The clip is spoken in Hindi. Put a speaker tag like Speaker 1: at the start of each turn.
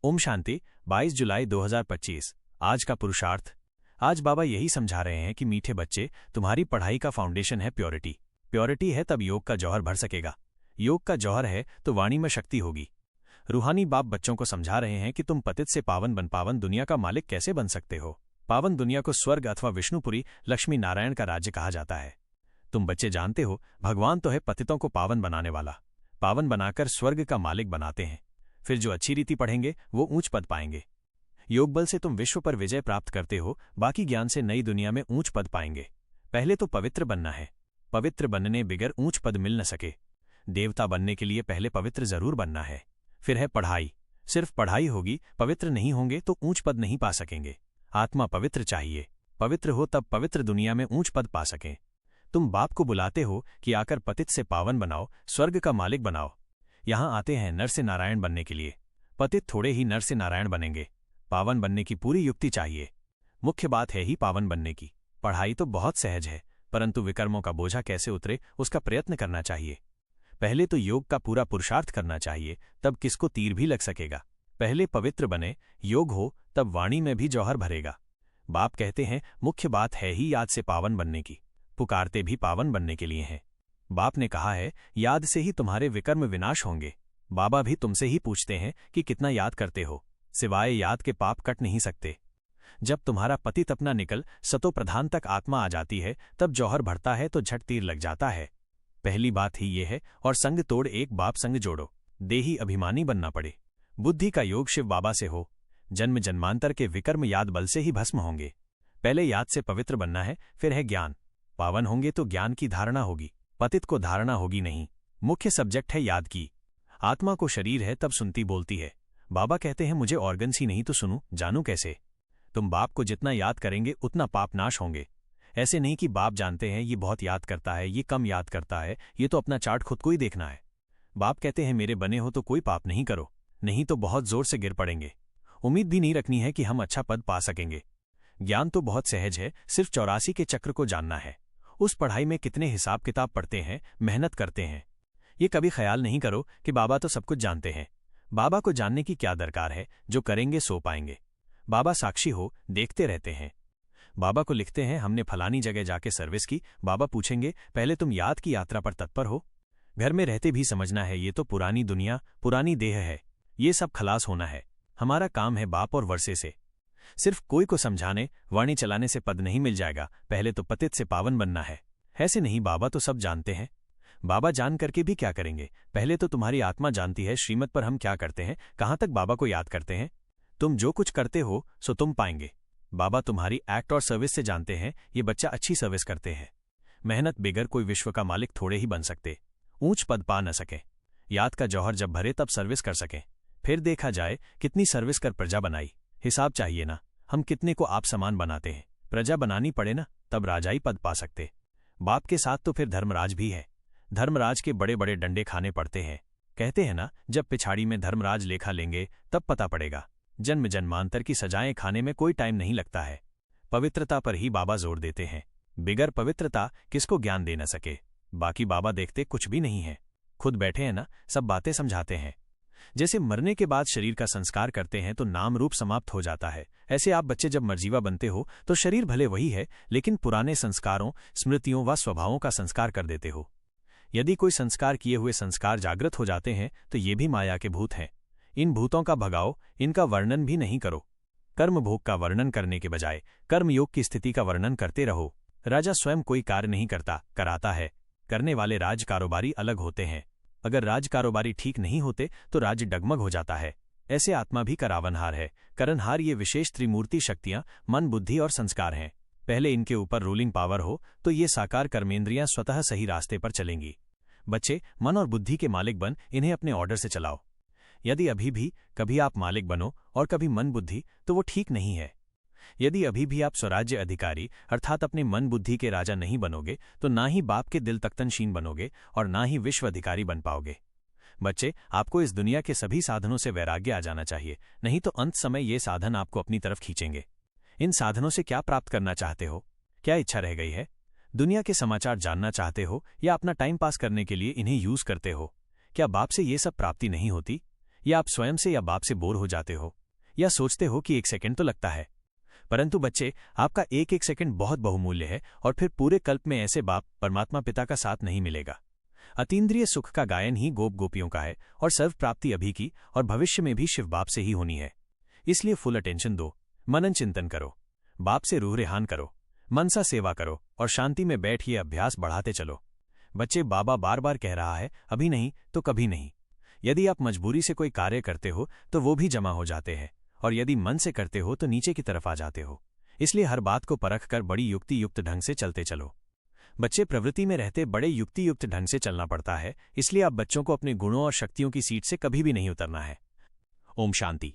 Speaker 1: ओम शांति। 22 जुलाई 2025। आज का पुरुषार्थ। आज बाबा यही समझा रहे हैं कि मीठे बच्चे, तुम्हारी पढ़ाई का फाउंडेशन है प्योरिटी। प्योरिटी है तब योग का जौहर भर सकेगा। योग का जौहर है तो वाणी में शक्ति होगी। रूहानी बाप बच्चों को समझा रहे हैं कि तुम पतित से पावन दुनिया का मालिक कैसे बन सकते हो। पावन दुनिया को स्वर्ग अथवा विष्णुपुरी लक्ष्मी नारायण का राज्य कहा जाता है। तुम बच्चे जानते हो, भगवान तो है पतितों को पावन बनाने वाला। पावन बनाकर स्वर्ग का मालिक बनाते हैं। फिर जो अच्छी रीति पढ़ेंगे वो ऊंच पद पाएंगे। योग बल से तुम विश्व पर विजय प्राप्त करते हो, बाकी ज्ञान से नई दुनिया में ऊंच पद पाएंगे। पहले तो पवित्र बनना है। पवित्र बनने बिगर ऊंच पद मिल न सके। देवता बनने के लिए पहले पवित्र जरूर बनना है। फिर है पढ़ाई। सिर्फ पढ़ाई होगी, पवित्र नहीं होंगे तो ऊंच पद नहीं पा सकेंगे। आत्मा पवित्र चाहिए। पवित्र हो तब पवित्र दुनिया में ऊंच पद पा सकें। तुम बाप को बुलाते हो कि आकर पतित से पावन बनाओ, स्वर्ग का मालिक बनाओ। यहां आते हैं नर से नारायण बनने के लिए। पतित थोड़े ही नर से नारायण बनेंगे। पावन बनने की पूरी युक्ति चाहिए। मुख्य बात है ही पावन बनने की। पढ़ाई तो बहुत सहज है, परंतु विकर्मों का बोझा कैसे उतरे उसका प्रयत्न करना चाहिए। पहले तो योग का पूरा पुरुषार्थ करना चाहिए, तब किसको तीर भी लग सकेगा। पहले पवित्र बने, योग हो, तब वाणी में भी जौहर भरेगा। बाप कहते हैं मुख्य बात है ही याद से पावन बनने की। पुकारते भी पावन बनने के लिए हैं। बाप ने कहा है याद से ही तुम्हारे विकर्म विनाश होंगे। बाबा भी तुमसे ही पूछते हैं कि कितना याद करते हो। सिवाय याद के पाप कट नहीं सकते। जब तुम्हारा पतित अपना निकल सतो प्रधान तक आत्मा आ जाती है, तब जौहर भरता है तो झट तीर लग जाता है। पहली बात ही ये है, और संग तोड़ एक बाप संग जोड़ो। देही अभिमानी बनना पड़े। बुद्धि का योग शिव बाबा से हो। जन्म जन्मांतर के विकर्म याद बल से ही भस्म होंगे। पहले याद से पवित्र बनना है, फिर है ज्ञान। पावन होंगे तो ज्ञान की धारणा होगी, पतित को धारणा होगी नहीं। मुख्य सब्जेक्ट है याद की। आत्मा को शरीर है तब सुनती बोलती है। बाबा कहते हैं मुझे ऑर्गन्स ही नहीं तो सुनूं, जानूं कैसे। तुम बाप को जितना याद करेंगे उतना पाप नाश होंगे। ऐसे नहीं कि बाप जानते हैं ये बहुत याद करता है, ये कम याद करता है, ये तो अपना चार्ट खुद को ही देखना है। बाप कहते हैं मेरे बने हो तो कोई पाप नहीं करो, नहीं तो बहुत जोर से गिर पड़ेंगे। उम्मीद भी नहीं रखनी है कि हम अच्छा पद पा सकेंगे। ज्ञान तो बहुत सहज है, सिर्फ 84 के चक्र को जानना है। उस पढ़ाई में कितने हिसाब किताब पढ़ते हैं, मेहनत करते हैं। ये कभी ख्याल नहीं करो कि बाबा तो सब कुछ जानते हैं। बाबा को जानने की क्या दरकार है, जो करेंगे सो पाएंगे। बाबा साक्षी हो, देखते रहते हैं। बाबा को लिखते हैं हमने फलानी जगह जाके सर्विस की। बाबा पूछेंगे पहले तुम याद की यात्रा पर तत्पर हो। घर में रहते भी समझना है ये तो पुरानी दुनिया, पुरानी देह है। ये सब खलास होना है। हमारा काम है बाप और वर्षे से। सिर्फ कोई को समझाने, वाणी चलाने से पद नहीं मिल जाएगा। पहले तो पतित से पावन बनना है। ऐसे नहीं, बाबा तो सब जानते हैं। बाबा जान करके भी क्या करेंगे। पहले तो तुम्हारी आत्मा जानती है श्रीमत पर हम क्या करते हैं, कहां तक बाबा को याद करते हैं। तुम जो कुछ करते हो सो तुम पाएंगे। बाबा तुम्हारी एक्ट और सर्विस से जानते हैं ये बच्चा अच्छी सर्विस करते हैं। मेहनत बिगर कोई विश्व का मालिक थोड़े ही बन सकते, ऊंच पद पा न सके। याद का जौहर जब भरे तब सर्विस कर सकें। फिर देखा जाए कितनी सर्विस कर प्रजा बनाई। हिसाब चाहिए ना, हम कितने को आप समान बनाते हैं। प्रजा बनानी पड़े ना, तब राजाई पद पा सकते। बाप के साथ तो फिर धर्मराज भी है। धर्मराज के बड़े बड़े डंडे खाने पड़ते हैं। कहते हैं ना, जब पिछाड़ी में धर्मराज लेखा लेंगे तब पता पड़ेगा। जन्म जन्मांतर की सजाएं खाने में कोई टाइम नहीं लगता है। पवित्रता पर ही बाबा जोर देते हैं। बिगर पवित्रता किसको ज्ञान दे न सके। बाकी बाबा देखते कुछ भी नहीं है। खुद बैठे हैं ना, सब बातें समझाते हैं। जैसे मरने के बाद शरीर का संस्कार करते हैं तो नाम रूप समाप्त हो जाता है, ऐसे आप बच्चे जब मर्जीवा बनते हो तो शरीर भले वही है, लेकिन पुराने संस्कारों, स्मृतियों व स्वभावों का संस्कार कर देते हो। यदि कोई संस्कार किए हुए संस्कार जागृत हो जाते हैं तो ये भी माया के भूत हैं। इन भूतों का भगाओ, इनका वर्णन भी नहीं करो। कर्म भोग का वर्णन करने के बजाय कर्मयोग की स्थिति का वर्णन करते रहो। राजा स्वयं कोई कार्य नहीं करता, कराता है। करने वाले राज कारोबारी अलग होते हैं। अगर राज कारोबारी ठीक नहीं होते तो राज्य डगमग हो जाता है। ऐसे आत्मा भी करावनहार है। करनहार ये विशेष त्रिमूर्ति शक्तियां मन, बुद्धि और संस्कार हैं। पहले इनके ऊपर रूलिंग पावर हो तो ये साकार कर्मेंद्रियां स्वतः सही रास्ते पर चलेंगी। बच्चे मन और बुद्धि के मालिक बन इन्हें अपने ऑर्डर से चलाओ। यदि अभी भी कभी आप मालिक बनो और कभी मन बुद्धि, तो वो ठीक नहीं है। यदि अभी भी आप स्वराज्य अधिकारी अर्थात अपने मन बुद्धि के राजा नहीं बनोगे तो ना ही बाप के दिल तख्तनशीन बनोगे और ना ही विश्व अधिकारी बन पाओगे। बच्चे, आपको इस दुनिया के सभी साधनों से वैराग्य आ जाना चाहिए, नहीं तो अंत समय ये साधन आपको अपनी तरफ खींचेंगे। इन साधनों से क्या प्राप्त करना चाहते हो? क्या इच्छा रह गई है? दुनिया के समाचार जानना चाहते हो या अपना टाइम पास करने के लिए इन्हें यूज करते हो? क्या बाप से ये सब प्राप्ति नहीं होती? या आप स्वयं से या बाप से बोर हो जाते हो, या सोचते हो कि 1 सेकंड तो लगता है। परंतु बच्चे, आपका एक एक सेकंड बहुत बहुमूल्य है, और फिर पूरे कल्प में ऐसे बाप परमात्मा पिता का साथ नहीं मिलेगा। अतीन्द्रिय सुख का गायन ही गोप गोपियों का है, और सर्व प्राप्ति अभी की और भविष्य में भी शिव बाप से ही होनी है। इसलिए फुल अटेंशन दो, मनन चिंतन करो, बाप से रूह रेहान करो, मनसा सेवा करो, और शांति में बैठ ये अभ्यास बढ़ाते चलो। बच्चे, बाबा बार बार कह रहा है, अभी नहीं तो कभी नहीं। यदि आप मजबूरी से कोई कार्य करते हो तो वो भी जमा हो जाते हैं, और यदि मन से करते हो तो नीचे की तरफ आ जाते हो। इसलिए हर बात को परख कर बड़ी युक्ति युक्त ढंग से चलते चलो। बच्चे, प्रवृत्ति में रहते बड़े युक्ति युक्त ढंग से चलना पड़ता है, इसलिए आप बच्चों को अपने गुणों और शक्तियों की सीट से कभी भी नहीं उतरना है। ओम शांति।